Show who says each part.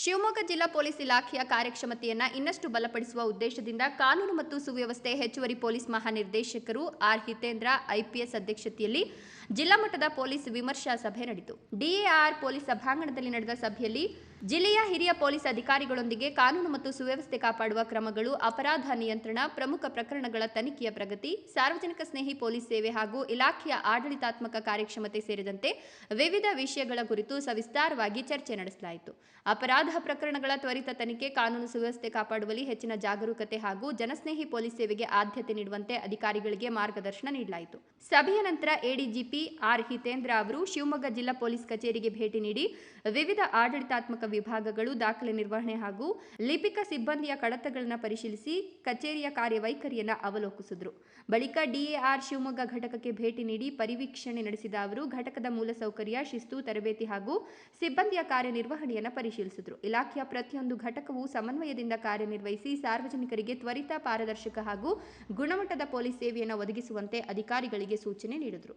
Speaker 1: ಶಿವಮೊಗ್ಗ ಜಿಲ್ಲಾ ಪೊಲೀಸ್ ಇಲಾಖೆಯ ಕಾರ್ಯಕ್ಷಮತೆಯನ್ನು ಇನ್ನಷ್ಟು ಬಲಪಡಿಸುವ ಉದ್ದೇಶದಿಂದ ಕಾನೂನು ಮತ್ತು ಸುವ್ಯವಸ್ಥೆ ಹೆಚ್ಚುವರಿ ಪೊಲೀಸ್ ಮಹಾನಿರ್ದೇಶಕರು ಆರ್ ಹಿತೇಂದ್ರ ಐಪಿಎಸ್ ಅಧ್ಯಕ್ಷತೆಯಲ್ಲಿ ಜಿಲ್ಲಾ ಮಟ್ಟದ ಪೊಲೀಸ್ ವಿಮರ್ಶಾ ಸಭೆ ನಡೆಯಿತು. ಡಿಎಆರ್ ಪೊಲೀಸ್ ಸಭಾಂಗಣದಲ್ಲಿ ನಡೆದ ಸಭೆಯಲ್ಲಿ ಜಿಲ್ಲೆಯ ಹಿರಿಯ ಪೊಲೀಸ್ ಅಧಿಕಾರಿಗಳೊಂದಿಗೆ ಕಾನೂನು ಮತ್ತು ಸುವ್ಯವಸ್ಥೆ ಕಾಪಾಡುವ ಕ್ರಮಗಳು, ಅಪರಾಧ ನಿಯಂತ್ರಣ, ಪ್ರಮುಖ ಪ್ರಕರಣಗಳ ತನಿಖೆಯ ಪ್ರಗತಿ, ಸಾರ್ವಜನಿಕ ಸ್ನೇಹಿ ಪೊಲೀಸ್ ಸೇವೆ ಹಾಗೂ ಇಲಾಖೆಯ ಆಡಳಿತಾತ್ಮಕ ಕಾರ್ಯಕ್ಷಮತೆ ಸೇರಿದಂತೆ ವಿವಿಧ ವಿಷಯಗಳ ಕುರಿತು ಸವಿಸ್ತಾರವಾಗಿ ಚರ್ಚೆ ನಡೆಸಲಾಯಿತು. ಅಪರಾಧ ಪ್ರಕರಣಗಳ ತ್ವರಿತ ತನಿಖೆ, ಕಾನೂನು ಸುವ್ಯವಸ್ಥೆ ಕಾಪಾಡುವಲ್ಲಿ ಹೆಚ್ಚಿನ ಜಾಗರೂಕತೆ ಹಾಗೂ ಜನಸ್ನೇಹಿ ಪೊಲೀಸ್ ಸೇವೆಗೆ ಆದ್ಯತೆ ನೀಡುವಂತೆ ಅಧಿಕಾರಿಗಳಿಗೆ ಮಾರ್ಗದರ್ಶನ ನೀಡಲಾಯಿತು. ಸಭೆಯ ನಂತರ ಎಡಿಜಿಪಿ ಆರ್ ಹಿತೇಂದ್ರ ಅವರು ಶಿವಮೊಗ್ಗ ಜಿಲ್ಲಾ ಪೊಲೀಸ್ ಕಚೇರಿಗೆ ಭೇಟಿ ನೀಡಿ ವಿವಿಧ ಆಡಳಿತಾತ್ಮಕ ವಿಭಾಗಗಳು, ದಾಖಲೆ ನಿರ್ವಹಣೆ ಹಾಗೂ ಲಿಪಿಕ ಸಿಬ್ಬಂದಿಯ ಕಡತಗಳನ್ನು ಪರಿಶೀಲಿಸಿ ಕಚೇರಿಯ ಕಾರ್ಯವೈಖರಿಯನ್ನು ಅವಲೋಕಿಸಿದರು. ಬಳಿಕ ಡಿಎಆರ್ ಶಿವಮೊಗ್ಗ ಘಟಕಕ್ಕೆ ಭೇಟಿ ನೀಡಿ ಪರಿವೀಕ್ಷಣೆ ನಡೆಸಿದ ಅವರು ಘಟಕದ ಮೂಲಸೌಕರ್ಯ, ಶಿಸ್ತು, ತರಬೇತಿ ಹಾಗೂ ಸಿಬ್ಬಂದಿಯ ಕಾರ್ಯನಿರ್ವಹಣೆಯನ್ನು ಪರಿಶೀಲಿಸಿದರು. ಇಲಾಖೆಯ ಪ್ರತಿಯೊಂದು ಘಟಕವು ಸಮನ್ವಯದಿಂದ ಕಾರ್ಯನಿರ್ವಹಿಸಿ ಸಾರ್ವಜನಿಕರಿಗೆ ತ್ವರಿತ, ಪಾರದರ್ಶಕ ಹಾಗೂ ಗುಣಮಟ್ಟದ ಪೊಲೀಸ್ ಸೇವೆಯನ್ನು ಒದಗಿಸುವಂತೆ ಅಧಿಕಾರಿಗಳಿಗೆ ಸೂಚನೆ ನೀಡಿದರು.